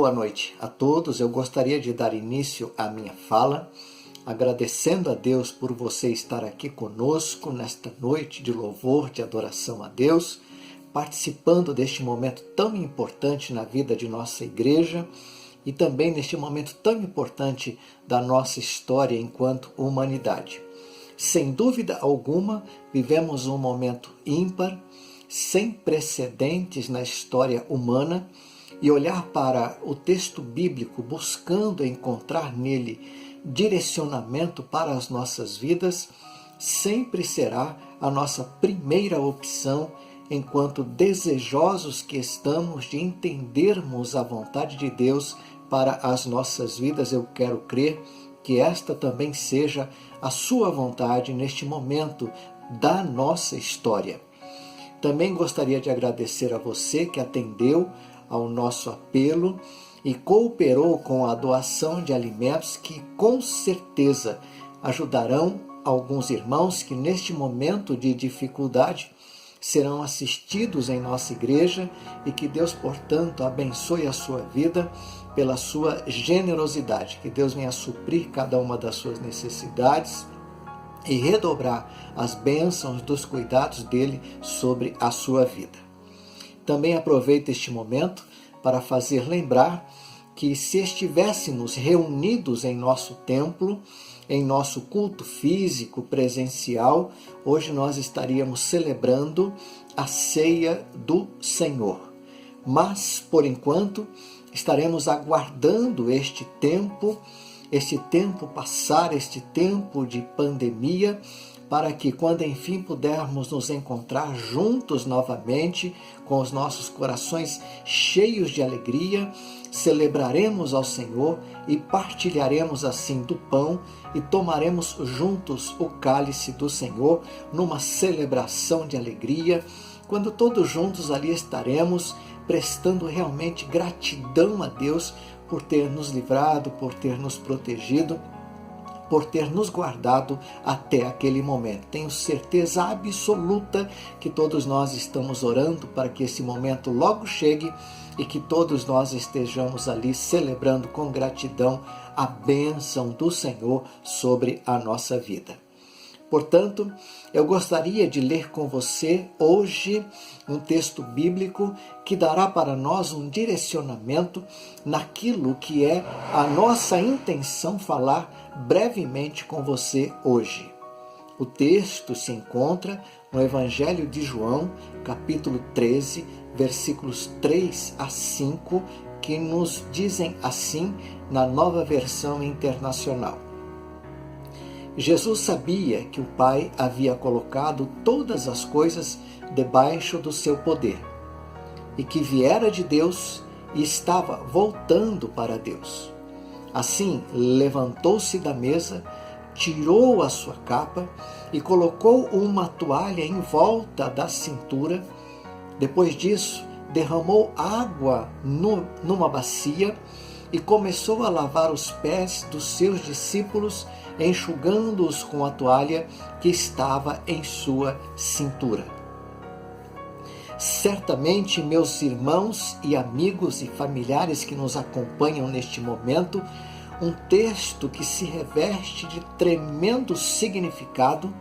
boa noite a todos. Eu gostaria de dar início à minha fala, agradecendo a Deus por você estar aqui conosco nesta noite de louvor, de adoração a Deus, participando deste momento tão importante na vida de nossa igreja e também neste momento tão importante da nossa história enquanto humanidade. Sem dúvida alguma, vivemos um momento ímpar, sem precedentes na história humana, e olhar para o texto bíblico buscando encontrar nele direcionamento para as nossas vidas, sempre será a nossa primeira opção, enquanto desejosos que estamos de entendermos a vontade de Deus para as nossas vidas. Eu quero crer que esta também seja a sua vontade neste momento da nossa história. Também gostaria de agradecer a você que atendeu ao nosso apelo e cooperou com a doação de alimentos que com certeza ajudarão alguns irmãos que neste momento de dificuldade serão assistidos em nossa igreja, e que Deus, portanto, abençoe a sua vida pela sua generosidade, que Deus venha suprir cada uma das suas necessidades e redobrar as bênçãos dos cuidados dele sobre a sua vida. Também aproveito este momento para fazer lembrar que, se estivéssemos reunidos em nosso templo, em nosso culto físico presencial, hoje nós estaríamos celebrando a ceia do Senhor. Mas, por enquanto, estaremos aguardando este tempo passar, este tempo de pandemia, para que, quando enfim pudermos nos encontrar juntos novamente, com os nossos corações cheios de alegria, celebraremos ao Senhor e partilharemos assim do pão e tomaremos juntos o cálice do Senhor numa celebração de alegria, quando todos juntos ali estaremos prestando realmente gratidão a Deus por ter nos livrado, por ter nos protegido, por ter nos guardado até aquele momento. Tenho certeza absoluta que todos nós estamos orando para que esse momento logo chegue e que todos nós estejamos ali celebrando com gratidão a bênção do Senhor sobre a nossa vida. Portanto, eu gostaria de ler com você hoje um texto bíblico que dará para nós um direcionamento naquilo que é a nossa intenção falar brevemente com você hoje. O texto se encontra no Evangelho de João, capítulo 13, versículos 3 a 5, que nos dizem assim na Nova Versão Internacional. Jesus sabia que o Pai havia colocado todas as coisas debaixo do seu poder e que viera de Deus e estava voltando para Deus. Assim, levantou-se da mesa, tirou a sua capa e colocou uma toalha em volta da cintura. Depois disso, derramou água numa bacia e começou a lavar os pés dos seus discípulos, enxugando-os com a toalha que estava em sua cintura. Certamente, meus irmãos e amigos e familiares que nos acompanham neste momento, um texto que se reveste de tremendo significado,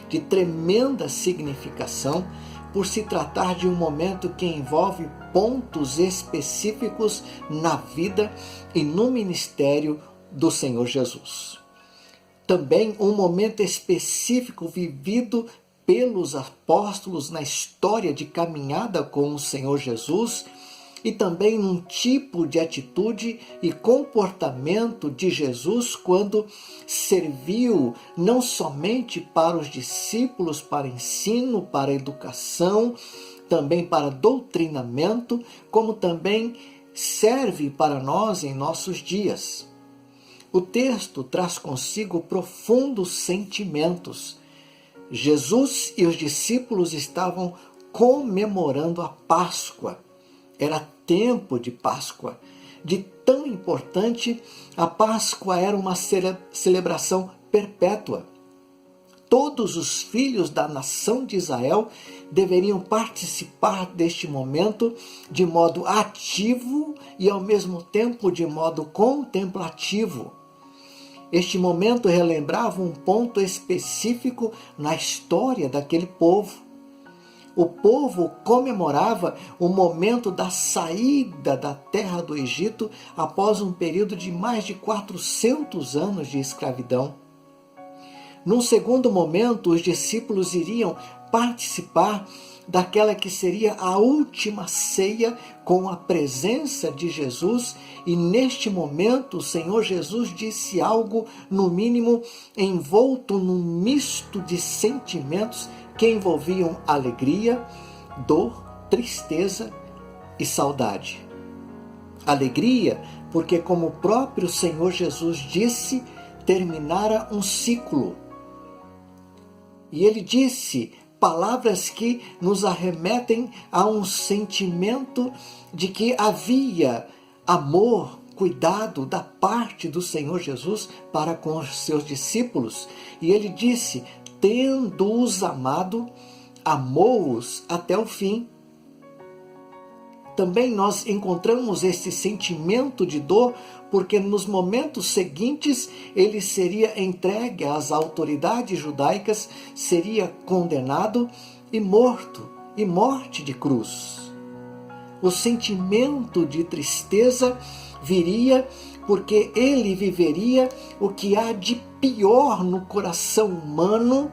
de tremenda significação, por se tratar de um momento que envolve pontos específicos na vida e no ministério do Senhor Jesus. Também um momento específico vivido pelos apóstolos na história de caminhada com o Senhor Jesus, e também um tipo de atitude e comportamento de Jesus quando serviu não somente para os discípulos, para ensino, para educação, também para doutrinamento, como também serve para nós em nossos dias. O texto traz consigo profundos sentimentos. Jesus e os discípulos estavam comemorando a Páscoa. Era tempo de Páscoa. De tão importante, a Páscoa era uma celebração perpétua. todos os filhos da nação de Israel deveriam participar deste momento de modo ativo e ao mesmo tempo de modo contemplativo. Este momento relembrava um ponto específico na história daquele povo. O povo comemorava o momento da saída da terra do Egito após um período de mais de 400 anos de escravidão. Num segundo momento, os discípulos iriam participar daquela que seria a última ceia com a presença de Jesus, e neste momento o Senhor Jesus disse algo, no mínimo, envolto num misto de sentimentos que envolviam alegria, dor, tristeza e saudade. Alegria, porque como o próprio Senhor Jesus disse, terminara um ciclo. E ele disse palavras que nos arremetem a um sentimento de que havia amor, cuidado da parte do Senhor Jesus para com os seus discípulos. E ele disse: tendo-os amado, amou-os até o fim. Também nós encontramos esse sentimento de dor, porque nos momentos seguintes ele seria entregue às autoridades judaicas, seria condenado e morto, e morte de cruz. O sentimento de tristeza viria porque ele viveria o que há de pior no coração humano,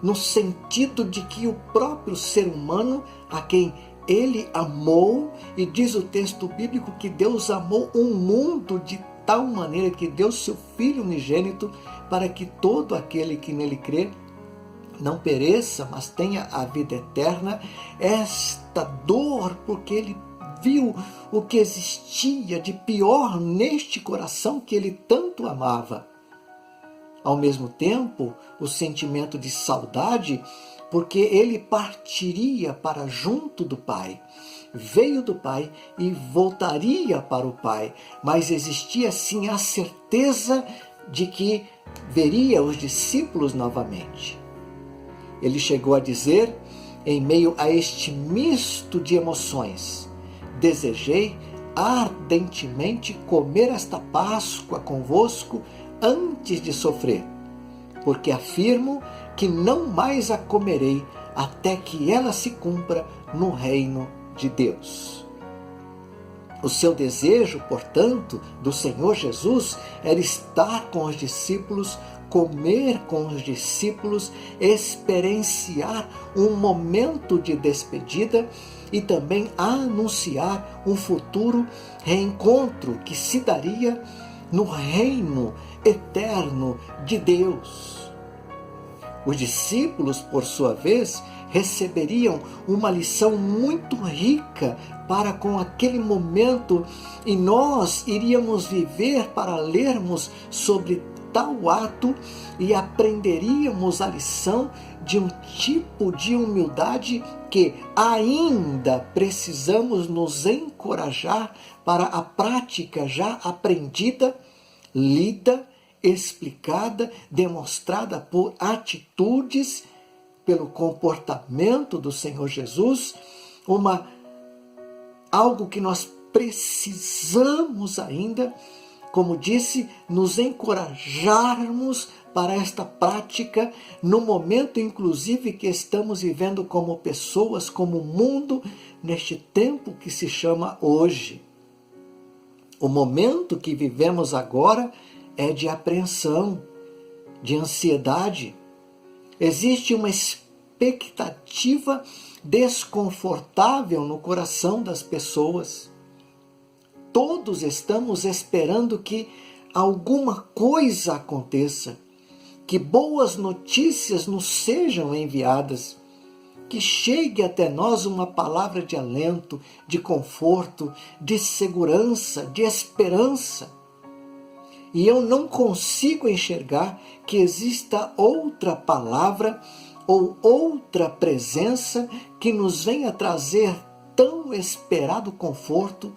no sentido de que o próprio ser humano, a quem ele amou, e diz o texto bíblico que Deus amou o mundo de tal maneira que deu seu Filho unigênito, para que todo aquele que nele crê não pereça, mas tenha a vida eterna. Esta dor, porque ele viu o que existia de pior neste coração que ele tanto amava. Ao mesmo tempo, o sentimento de saudade, porque ele partiria para junto do Pai. Veio do Pai e voltaria para o Pai, mas existia sim a certeza de que veria os discípulos novamente. Ele chegou a dizer, em meio a este misto de emoções: desejei ardentemente comer esta Páscoa convosco antes de sofrer, porque afirmo que não mais a comerei até que ela se cumpra no reino de Deus. O seu desejo, portanto, do Senhor Jesus era estar com os discípulos, comer com os discípulos, experienciar um momento de despedida e também anunciar um futuro reencontro que se daria no reino eterno de Deus. Os discípulos, por sua vez, receberiam uma lição muito rica para com aquele momento, e nós iríamos viver para lermos sobre tal ato e aprenderíamos a lição de um tipo de humildade que ainda precisamos nos encorajar para a prática já aprendida, lida, explicada, demonstrada por atitudes, pelo comportamento do Senhor Jesus, algo que nós precisamos ainda, como disse, nos encorajarmos para esta prática, no momento inclusive que estamos vivendo como pessoas, como mundo, neste tempo que se chama hoje. O momento que vivemos agora é de apreensão, de ansiedade. Existe uma expectativa desconfortável no coração das pessoas. Todos estamos esperando que alguma coisa aconteça, que boas notícias nos sejam enviadas, que chegue até nós uma palavra de alento, de conforto, de segurança, de esperança. E eu não consigo enxergar que exista outra palavra ou outra presença que nos venha trazer tão esperado conforto,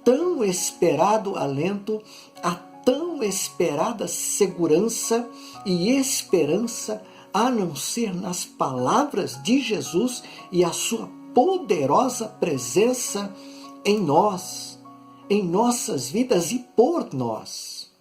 tão esperado alento, a tão esperada segurança e esperança a não ser nas palavras de Jesus e a sua poderosa presença em nós, em nossas vidas e por nós.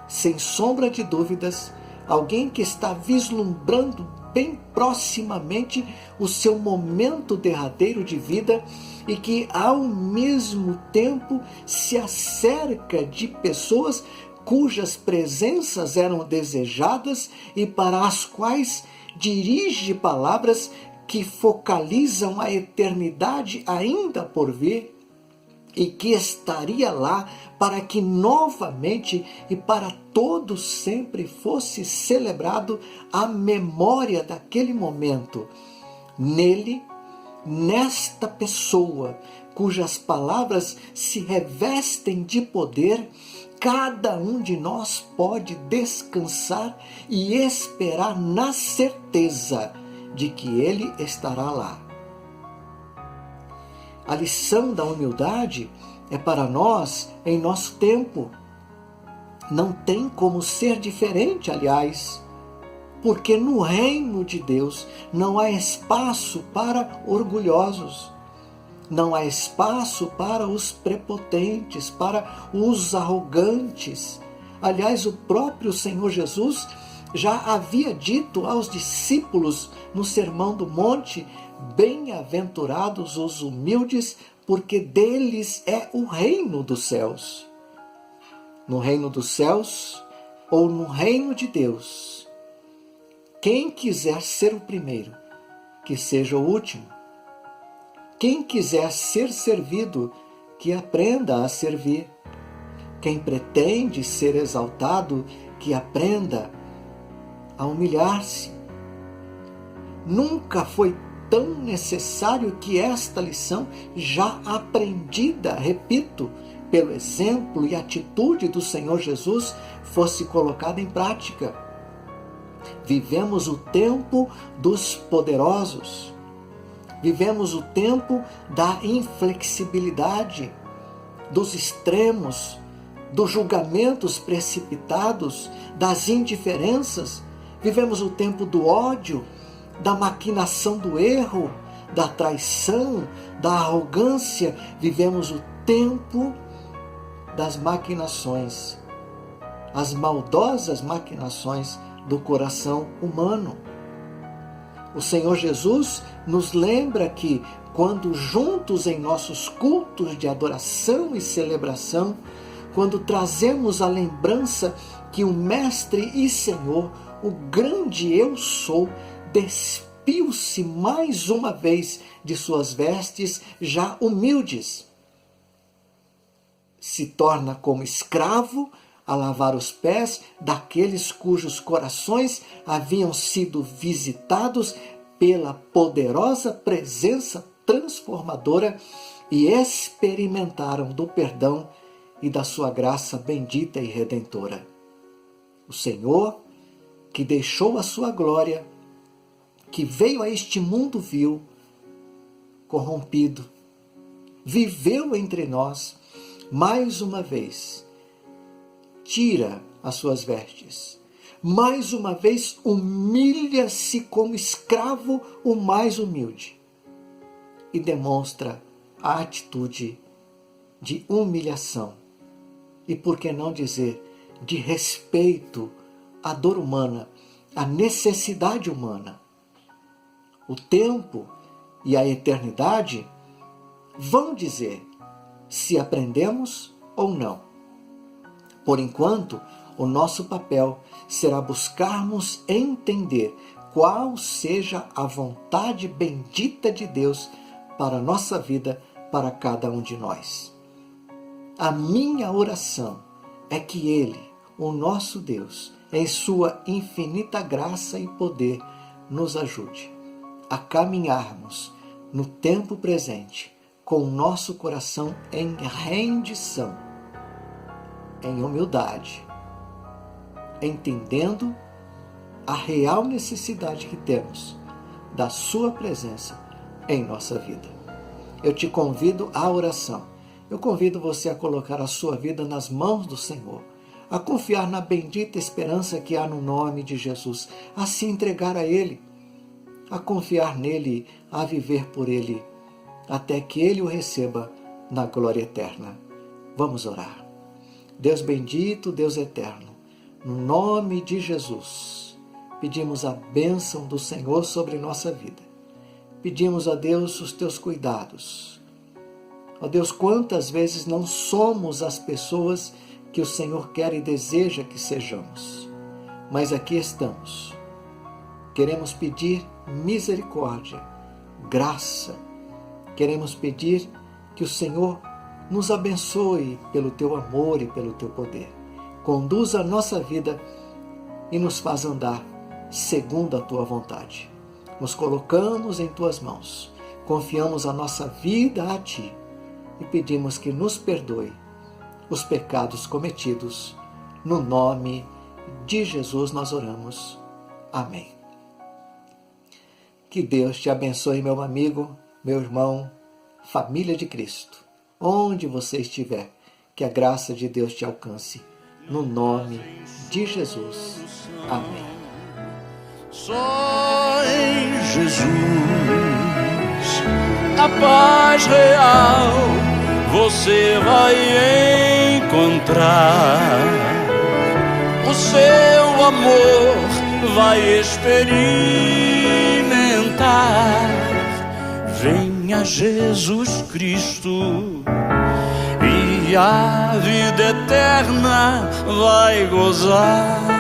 Sem sombra de dúvidas, alguém que está vislumbrando bem proximamente o seu momento derradeiro de vida e que ao mesmo tempo se acerca de pessoas cujas presenças eram desejadas e para as quais dirige palavras que focalizam a eternidade ainda por vir, e que estaria lá para que novamente e para todo sempre fosse celebrado a memória daquele momento. Nele, nesta pessoa, cujas palavras se revestem de poder, cada um de nós pode descansar e esperar na certeza de que ele estará lá. A lição da humildade é para nós em nosso tempo. Não tem como ser diferente, aliás, porque no reino de Deus não há espaço para orgulhosos, não há espaço para os prepotentes, para os arrogantes. Aliás, o próprio Senhor Jesus já havia dito aos discípulos no Sermão do Monte: bem-aventurados os humildes, porque deles é o reino dos céus. No reino dos céus, ou no reino de Deus, quem quiser ser o primeiro, que seja o último. Quem quiser ser servido, que aprenda a servir. Quem pretende ser exaltado, que aprenda a humilhar-se. Nunca foi tão necessário que esta lição, já aprendida, repito, pelo exemplo e atitude do Senhor Jesus, fosse colocada em prática. Vivemos o tempo dos poderosos. Vivemos o tempo da inflexibilidade, dos extremos, dos julgamentos precipitados, das indiferenças. Vivemos o tempo do ódio, da maquinação do erro, da traição, da arrogância. Vivemos o tempo das maquinações, as maldosas maquinações do coração humano. O Senhor Jesus nos lembra que, quando juntos em nossos cultos de adoração e celebração, quando trazemos a lembrança que o Mestre e Senhor, o grande Eu Sou, despiu-se mais uma vez de suas vestes já humildes, se torna como escravo a lavar os pés daqueles cujos corações haviam sido visitados pela poderosa presença transformadora e experimentaram do perdão e da sua graça bendita e redentora. O Senhor, que deixou a sua glória, que veio a este mundo vil, corrompido, viveu entre nós, mais uma vez, tira as suas vestes, mais uma vez humilha-se como escravo o mais humilde e demonstra a atitude de humilhação e, por que não dizer, de respeito à dor humana, à necessidade humana. O tempo e a eternidade vão dizer se aprendemos ou não. Por enquanto, o nosso papel será buscarmos entender qual seja a vontade bendita de Deus para a nossa vida, para cada um de nós. A minha oração é que Ele, o nosso Deus, em sua infinita graça e poder, nos ajude a caminharmos no tempo presente com o nosso coração em rendição, em humildade, entendendo a real necessidade que temos da sua presença em nossa vida. Eu te convido à oração. Eu convido você a colocar a sua vida nas mãos do Senhor, a confiar na bendita esperança que há no nome de Jesus, a se entregar a Ele, a confiar nele, a viver por Ele, até que Ele o receba na glória eterna. Vamos orar. Deus bendito, Deus eterno, no nome de Jesus, pedimos a bênção do Senhor sobre nossa vida. Pedimos a Deus os teus cuidados. Ó Deus, quantas vezes não somos as pessoas que o Senhor quer e deseja que sejamos. Mas aqui estamos. Queremos pedir misericórdia, graça. Queremos pedir que o Senhor nos abençoe pelo teu amor e pelo teu poder. Conduza a nossa vida e nos faz andar segundo a tua vontade. Nos colocamos em tuas mãos, confiamos a nossa vida a ti e pedimos que nos perdoe os pecados cometidos. No nome de Jesus nós oramos. Amém. Que Deus te abençoe, meu amigo, meu irmão, família de Cristo. Onde você estiver, que a graça de Deus te alcance. No nome de Jesus. Amém. Só em Jesus a paz real você vai encontrar. O seu amor vai experimentar. Venha Jesus Cristo e a vida eterna vai gozar.